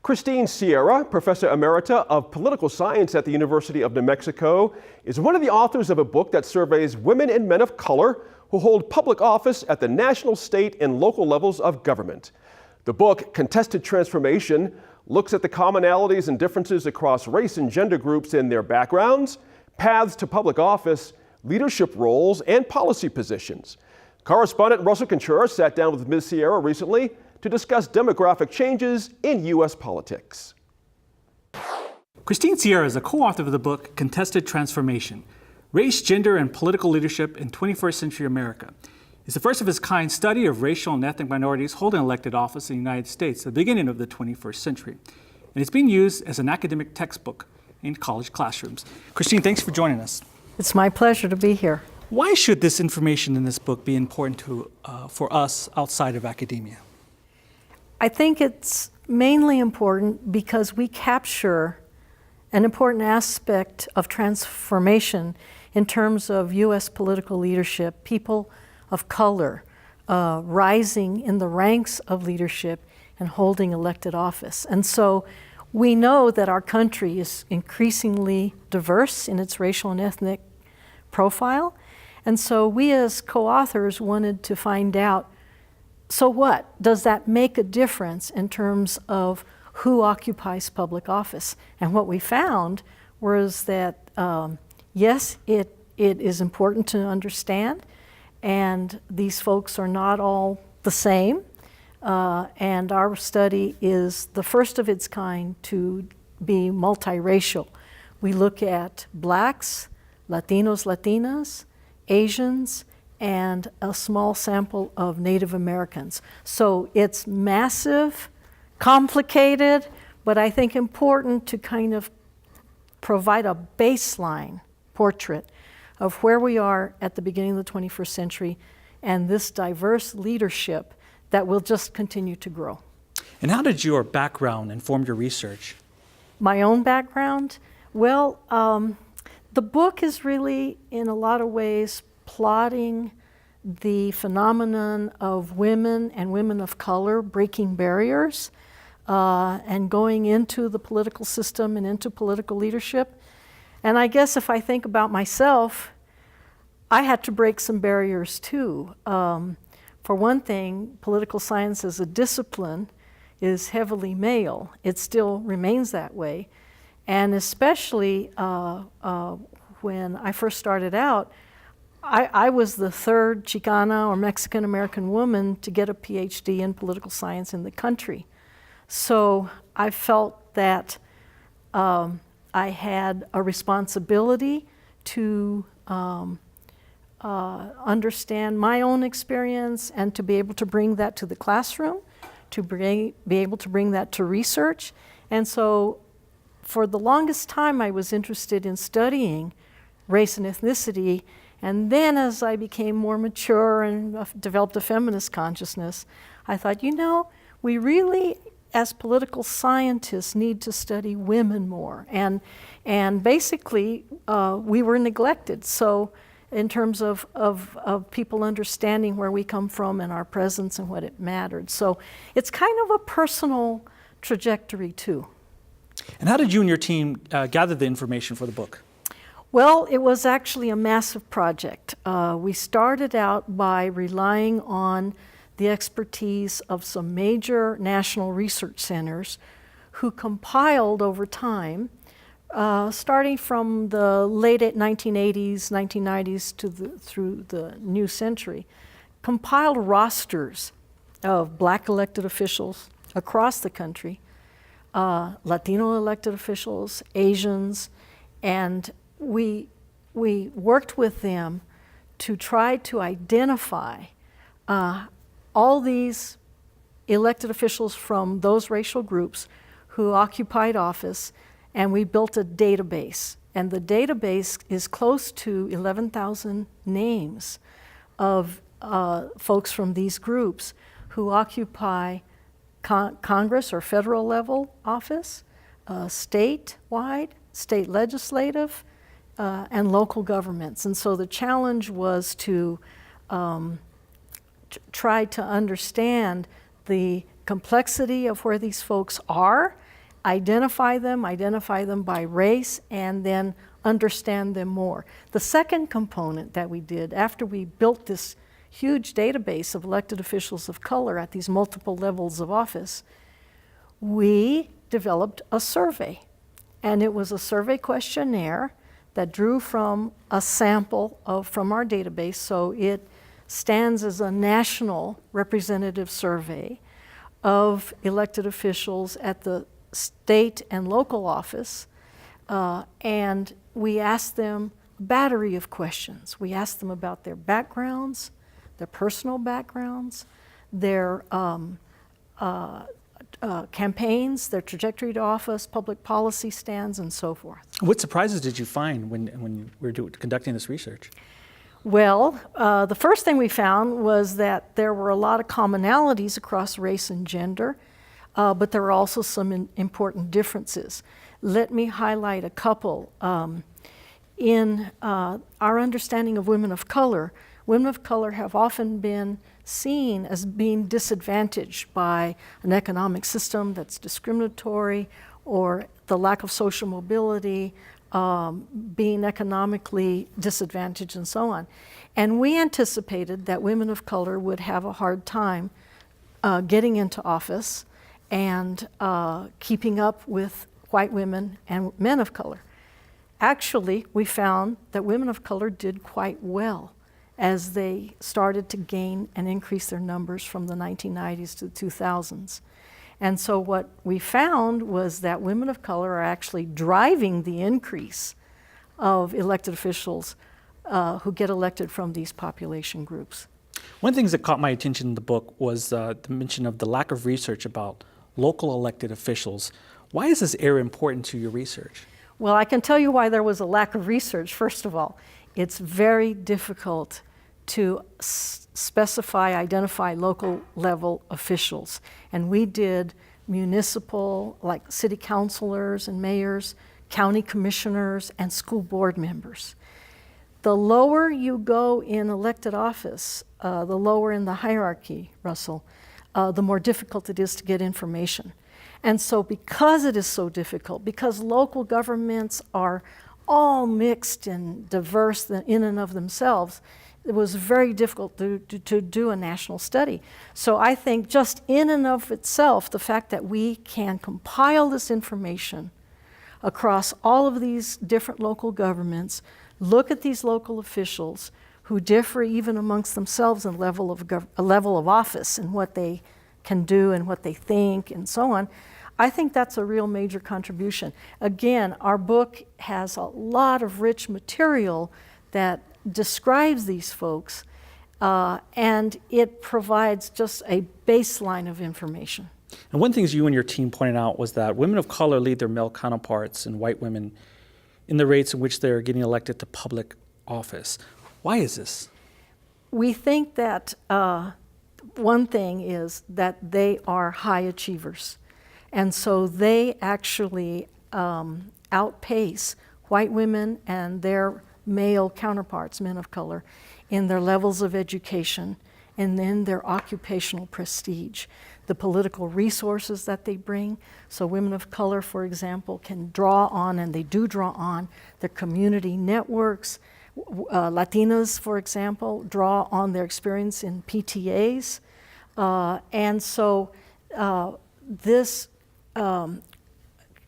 Christine Sierra, Professor Emerita of Political Science at the University of New Mexico, is one of the authors of a book that surveys women and men of color who hold public office at the national, state, and local levels of government. The book, Contested Transformation, looks at the commonalities and differences across race and gender groups in their backgrounds, paths to public office, leadership roles, and policy positions. Correspondent Russell Contreras sat down with Ms. Sierra recently to discuss demographic changes in U.S. politics. Christine Sierra is a co-author of the book Contested Transformation: Race, Gender, and Political Leadership in 21st Century America. It's the first of its kind study of racial and ethnic minorities holding elected office in the United States at the beginning of the 21st century. And it's being used as an academic textbook in college classrooms. Christine, thanks for joining us. It's my pleasure to be here. Why should this information in this book be important for us outside of academia? I think it's mainly important because we capture an important aspect of transformation in terms of U.S. political leadership, people of color rising in the ranks of leadership and holding elected office. And so we know that our country is increasingly diverse in its racial and ethnic profile. And so we as co-authors wanted to find out, so what? Does that make a difference in terms of who occupies public office? And what we found was that, yes, it is important to understand, and these folks are not all the same. And our study is the first of its kind to be multiracial. We look at Blacks, Latinos, Latinas, Asians, and a small sample of Native Americans. So it's massive, complicated, but I think important to kind of provide a baseline portrait of where we are at the beginning of the 21st century and this diverse leadership that will just continue to grow. And how did your background inform your research? My own background? Well, the book is really, in a lot of ways, plotting the phenomenon of women and women of color breaking barriers and going into the political system and into political leadership. And I guess if I think about myself, I had to break some barriers too. For one thing, political science as a discipline is heavily male. It still remains that way. And especially when I first started out, I was the third Chicana or Mexican-American woman to get a PhD in political science in the country. So I felt that I had a responsibility to understand my own experience and to be able to bring that to the classroom, to be able to bring that to research. And so for the longest time, I was interested in studying race and ethnicity. And then as I became more mature and developed a feminist consciousness, I thought, you know, we really, as political scientists, need to study women more. And basically, we were neglected. So in terms of people understanding where we come from and our presence and what it mattered. So it's kind of a personal trajectory too. And how did you and your team gather the information for the book? Well, it was actually a massive project. We started out by relying on the expertise of some major national research centers who compiled over time, starting from the late 1980s, 1990s through the new century, compiled rosters of Black elected officials across the country, Latino elected officials, Asians, and we worked with them to try to identify all these elected officials from those racial groups who occupied office, and we built a database. And the database is close to 11,000 names of folks from these groups who occupy Congress or federal level office, statewide, state legislative, and local governments. And so the challenge was to try to understand the complexity of where these folks are identify them by race, and then understand them more. The second component that we did after we built this huge database of elected officials of color at these multiple levels of office, we developed a survey. And it was a survey questionnaire that drew from a sample from our database, so it stands as a national representative survey of elected officials at the state and local office, and we asked them a battery of questions. We asked them about their backgrounds, their personal backgrounds, their campaigns, their trajectory to office, public policy stands, and so forth. What surprises did you find when you were conducting this research? Well, the first thing we found was that there were a lot of commonalities across race and gender, but there were also some important differences. Let me highlight a couple. In our understanding of women of color have often been seen as being disadvantaged by an economic system that's discriminatory, or the lack of social mobility, being economically disadvantaged, and so on. And we anticipated that women of color would have a hard time getting into office and keeping up with white women and men of color. Actually, we found that women of color did quite well as they started to gain and increase their numbers from the 1990s to the 2000s. And so what we found was that women of color are actually driving the increase of elected officials who get elected from these population groups. One of the things that caught my attention in the book was the mention of the lack of research about local elected officials. Why is this area important to your research? Well, I can tell you why there was a lack of research. First of all, it's very difficult to identify local level officials. And we did municipal, like city councilors and mayors, county commissioners, and school board members. The lower you go in elected office, the lower in the hierarchy, Russell, the more difficult it is to get information. And so because it is so difficult, because local governments are all mixed and diverse in and of themselves, it was very difficult to do a national study. So I think just in and of itself, the fact that we can compile this information across all of these different local governments, look at these local officials who differ even amongst themselves in level of office and what they can do and what they think and so on, I think that's a real major contribution. Again, our book has a lot of rich material that describes these folks, and it provides just a baseline of information. And one of the things you and your team pointed out was that women of color lead their male counterparts and white women in the rates in which they're getting elected to public office. Why is this? We think that one thing is that they are high achievers. And so they actually outpace white women and their male counterparts, men of color, in their levels of education and then their occupational prestige, the political resources that they bring. So women of color, for example, can draw on, and they do draw on, their community networks. Latinas, for example, draw on their experience in PTAs. And so this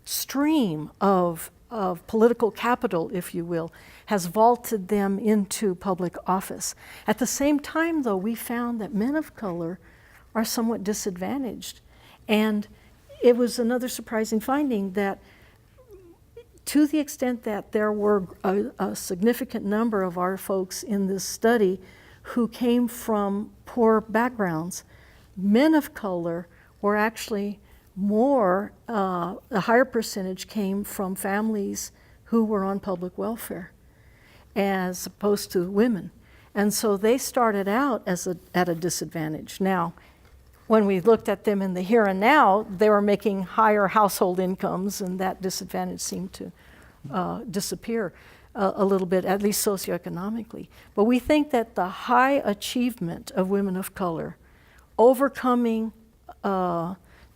stream of political capital, if you will, has vaulted them into public office. At the same time, though, we found that men of color are somewhat disadvantaged. And it was another surprising finding that to the extent that there were a significant number of our folks in this study who came from poor backgrounds, men of color were actually more, a higher percentage came from families who were on public welfare as opposed to women. And so they started out at a disadvantage. Now, when we looked at them in the here and now, they were making higher household incomes, and that disadvantage seemed to disappear a little bit, at least socioeconomically. But we think that the high achievement of women of color, overcoming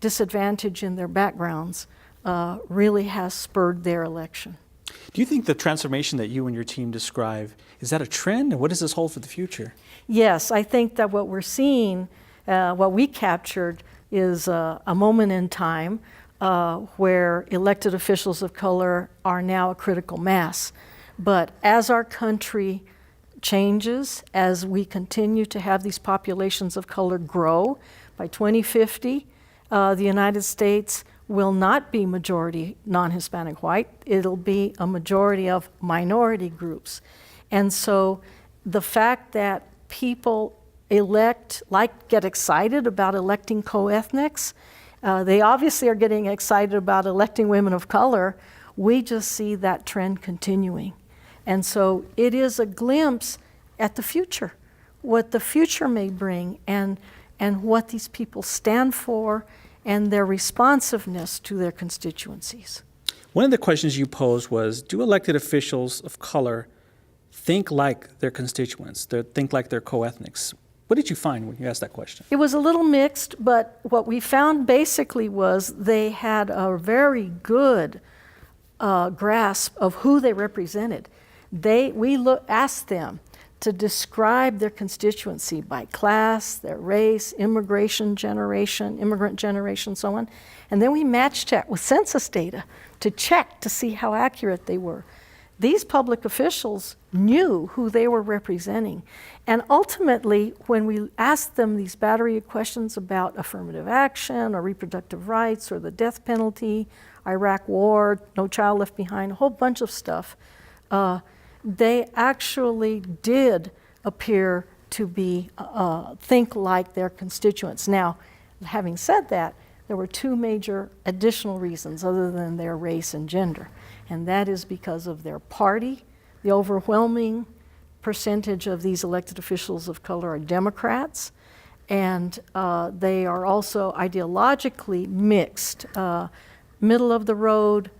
disadvantage in their backgrounds, really has spurred their election. Do you think the transformation that you and your team describe, is that a trend, and what does this hold for the future? Yes, I think that what we're seeing, what we captured, is a moment in time where elected officials of color are now a critical mass. But as our country changes, as we continue to have these populations of color grow, by 2050, the United States will not be majority non-Hispanic white. It'll be a majority of minority groups. And so the fact that people get excited about electing co-ethnics, they obviously are getting excited about electing women of color. We just see that trend continuing. And so it is a glimpse at the future, what the future may bring, and what these people stand for, and their responsiveness to their constituencies. One of the questions you posed was, do elected officials of color think like their constituents, think like their co-ethnics? What did you find when you asked that question? It was a little mixed, but what we found basically was they had a very good grasp of who they represented. Asked them to describe their constituency by class, their race, immigrant generation, so on. And then we matched that with census data to check to see how accurate they were. These public officials knew who they were representing. And ultimately, when we asked them these battery of questions about affirmative action or reproductive rights or the death penalty, Iraq War, No Child Left Behind, a whole bunch of stuff, they actually did appear to be think like their constituents. Now, having said that, there were two major additional reasons other than their race and gender, and that is because of their party. The overwhelming percentage of these elected officials of color are Democrats, and they are also ideologically mixed. Middle of the road,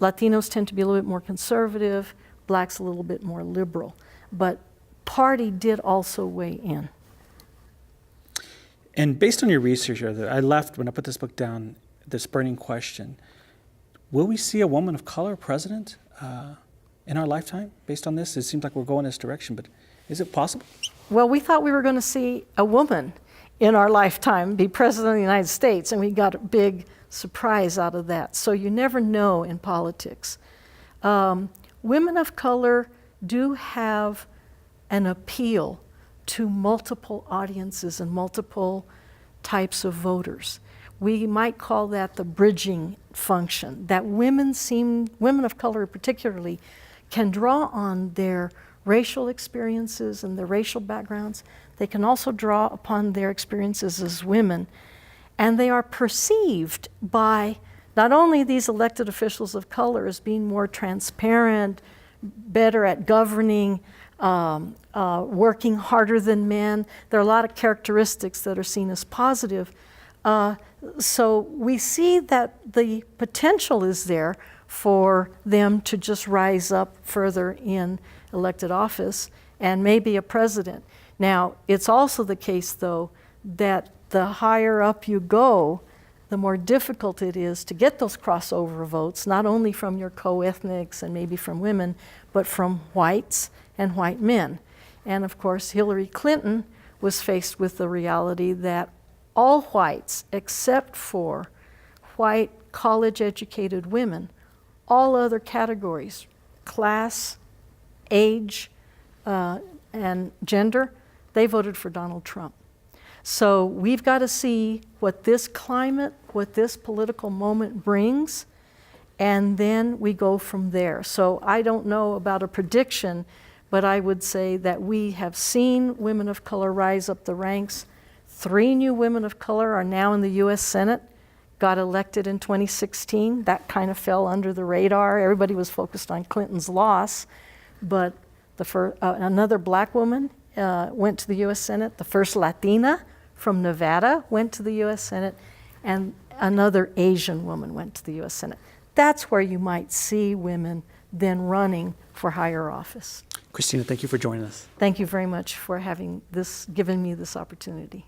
Latinos tend to be a little bit more conservative, Blacks a little bit more liberal. But party did also weigh in. And based on your research, I left, when I put this book down, this burning question. Will we see a woman of color president in our lifetime based on this? It seems like we're going this direction, but is it possible? Well, we thought we were going to see a woman in our lifetime be president of the United States, and we got a big surprise out of that. So you never know in politics. Women of color do have an appeal to multiple audiences and multiple types of voters. We might call that the bridging function, that women of color particularly, can draw on their racial experiences and their racial backgrounds. They can also draw upon their experiences as women, and they are perceived by not only these elected officials of color as being more transparent, better at governing, working harder than men. There are a lot of characteristics that are seen as positive. So we see that the potential is there for them to just rise up further in elected office and maybe a president. Now, it's also the case, though, that the higher up you go, the more difficult it is to get those crossover votes, not only from your co-ethnics and maybe from women, but from whites and white men. And of course, Hillary Clinton was faced with the reality that all whites, except for white college-educated women, all other categories, class, age, and gender, they voted for Donald Trump. So we've got to see what this climate, what this political moment brings, and then we go from there. So I don't know about a prediction, but I would say that we have seen women of color rise up the ranks. 3 new women of color are now in the U.S. Senate, got elected in 2016. That kind of fell under the radar. Everybody was focused on Clinton's loss, but another black woman went to the U.S. Senate. The first Latina from Nevada went to the U.S. Senate, and another Asian woman went to the U.S. Senate. That's where you might see women then running for higher office. Christina, thank you for joining us. Thank you very much for giving me this opportunity.